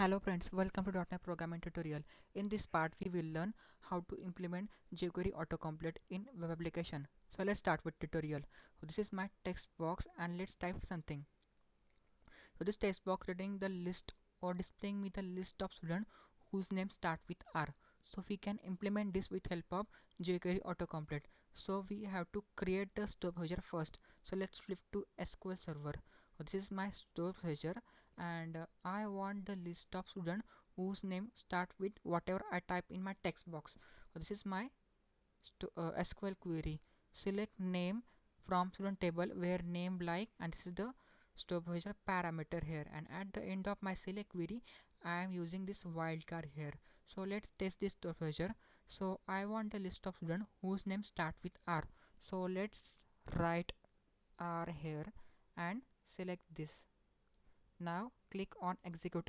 Hello friends, welcome to .NET Programming tutorial. In this part, we will learn how to implement jQuery autocomplete in web application. So let's start with tutorial. So this is my text box and let's type something. So this text box reading the list or displaying me the list of students whose names start with R. So we can implement this with help of jQuery autocomplete. So we have to create the store procedure first. So let's flip to SQL Server. So this is my store procedure and I want the list of students whose name start with whatever I type in my text box. So this is my SQL query. Select name from student table where name blank, and this is the store procedure parameter here, and at the end of my select query I am using this wildcard here. So let's test this store procedure. So I want a list of students whose name start with R. So let's write R here and select this. Now click on execute.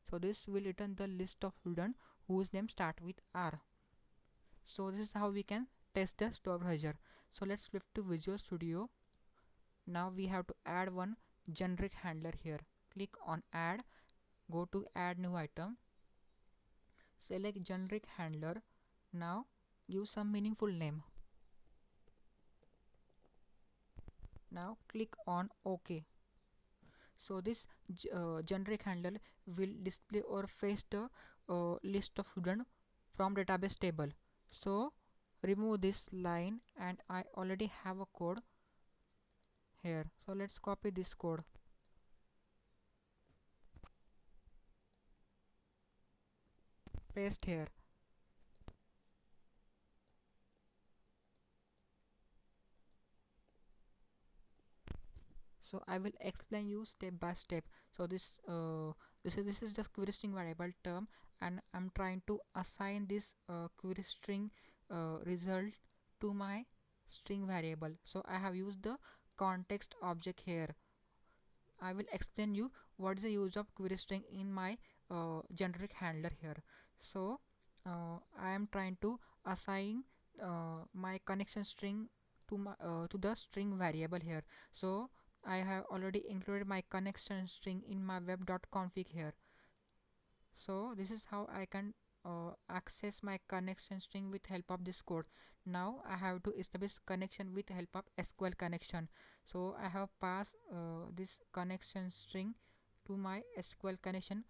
So this will return the list of students whose name start with R. So this is how we can test the store procedure. So let's flip to Visual Studio. Now we have to add one generic handler here. Click on add, go to add new item, select generic handler. Now give some meaningful name. Now click on OK. So this generic handler will display or fetch the list of students from database table. So remove this line, and I already have a code here. So let's copy this code. Paste here. So I will explain you step by step. So this is just query string variable term, and I'm trying to assign this query string result to my string variable. So I have used the context object here. I will explain you what is the use of query string in my generic handler here. So I am trying to assign my connection string to the string variable here. So I have already included my connection string in my web.config here. So this is how I can access my connection string with help of this code. Now I have to establish connection with help of SQL connection. So I have passed this connection string to my SQL connection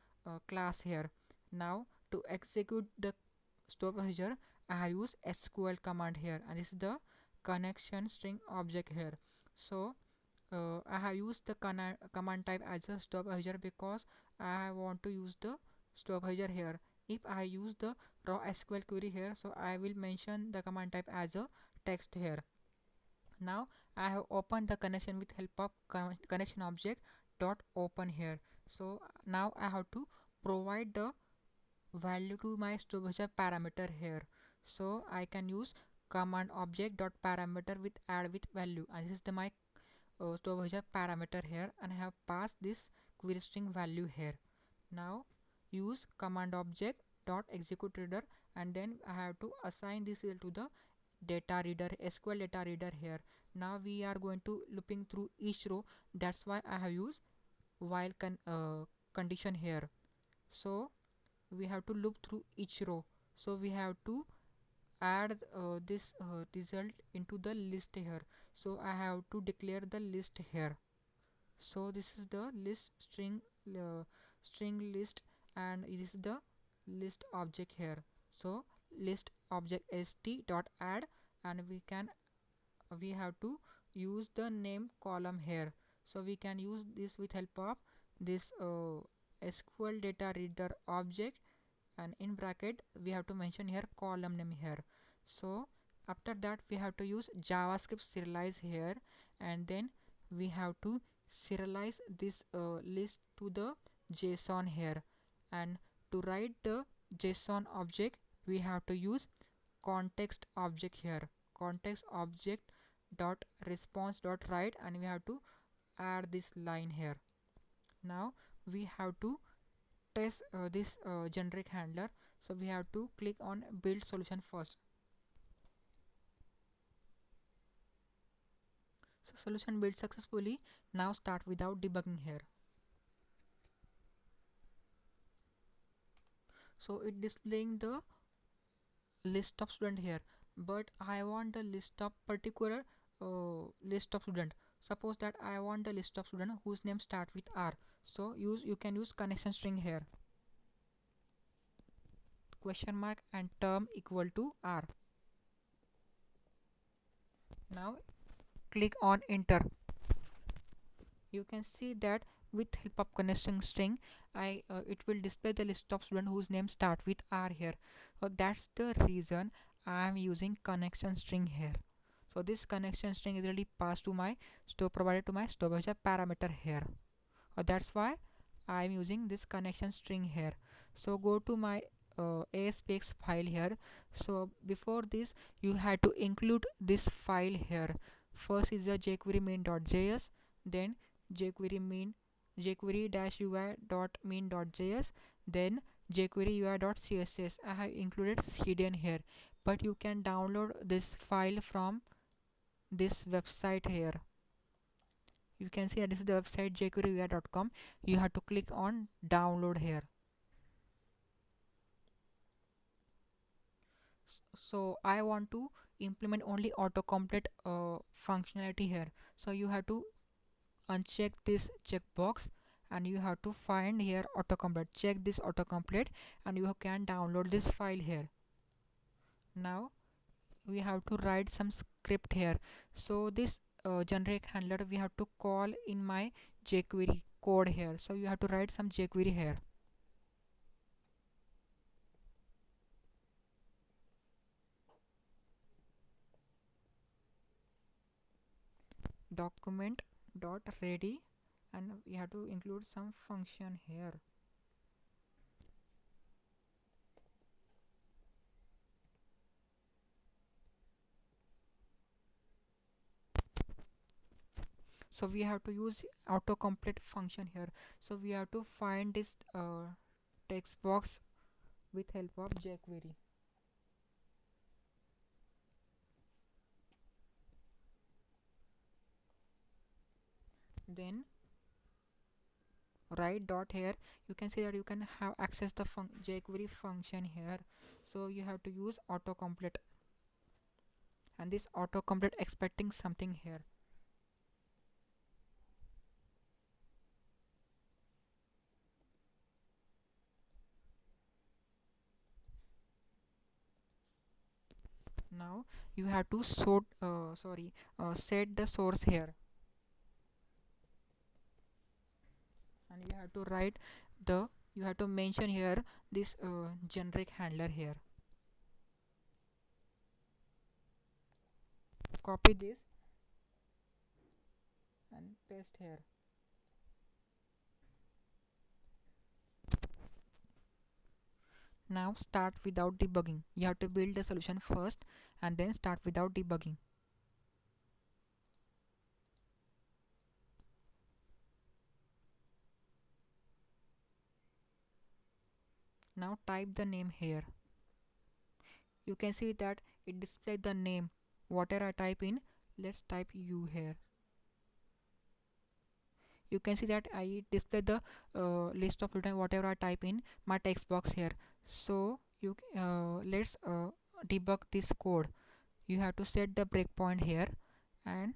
class here. Now to execute the store procedure, I have used SQL command here, and this is the connection string object here. So I have used the command type as a store procedure because I want to use the store procedure here. If I use the raw SQL query here, so I will mention the command type as a text here. Now I have opened the connection with help of connection object dot open here. So now I have to provide the value to my store procedure parameter here. So I can use command object dot parameter with add with value, and this is the my store procedure parameter here, and I have passed this query string value here. Now use command object dot execute reader, and then I have to assign this to the data reader, SQL data reader here. Now we are going to looping through each row. That's why I have used while condition here. So we have to loop through each row. So we have to add this result into the list here. So I have to declare the list here. So this is the list string list, and this is the list object here. So list object st dot add, and we have to use the name column here. So we can use this with help of this SQL data reader object, and in bracket we have to mention here column name here. So after that we have to use JavaScript serialize here, and then we have to serialize this list to the JSON here. And to write the JSON object, we have to use context object here, context object dot response dot write, and we have to add this line here. Now we have to test this generic handler. So we have to click on build solution first. So solution built successfully. Now start without debugging here. so it displaying the list of student here, but I want the list of particular list of student. Suppose that I want the list of student whose name start with R, so you can use connection string here, question mark and term equal to R. Now click on enter. You can see that with help of connection string it will display the list of students whose name start with R here. So that's the reason I am using connection string here. So this connection string is really passed to my store, provided to my store as a parameter here. That's why I am using this connection string here. So go to my ASPX file here. So before this you had to include this file here. First is the jQuery main.js, then jQuery main jQuery-ui.main.js, then jQuery ui.css. I have included hidden here, but you can download this file from this website here. You can see that this is the website jQueryui.com. You have to click on download here. So I want to implement only autocomplete functionality here, so you have to uncheck this checkbox and you have to find here autocomplete, check this autocomplete, and you can download this file here. Now we have to write some script here. So this generic handler we have to call in my jQuery code here, so you have to write some jQuery here. Document dot ready, and we have to include some function here. So we have to use autocomplete function here, so we have to find this text box with help of jQuery. Then write dot here. You can see that you can have access the jQuery function here, so you have to use autocomplete, and this autocomplete expecting something here. Now you have to set the source here, and you have to write the you have to mention here this generic handler here. Copy this and paste here. Now start without debugging. You have to build the solution first and then start without debugging. Now type the name here. You can see that it displays the name. Whatever I type in, let's type U here. You can see that I display the list of students whatever I type in my text box here. So you let's debug this code. You have to set the breakpoint here and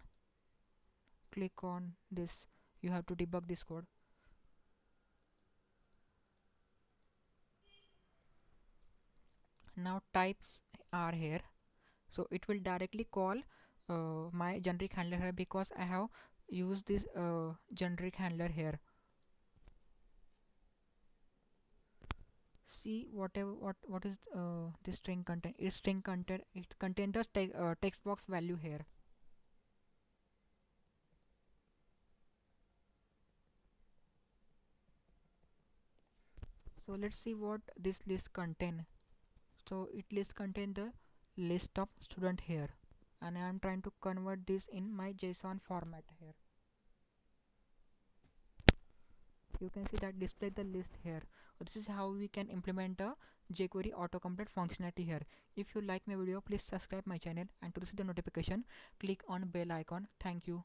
click on this. You have to debug this code. Now types are here, so it will directly call my generic handler here, because I have used this generic handler here. See whatever what is this string content. Is string content, it contains the text box value here. So let's see what this list contain. So it list contain the list of student here, and I am trying to convert this in my JSON format here. You can see that display the list here. So this is how we can implement a jQuery autocomplete functionality here. If you like my video, please subscribe my channel, and to receive the notification click on bell icon. Thank you.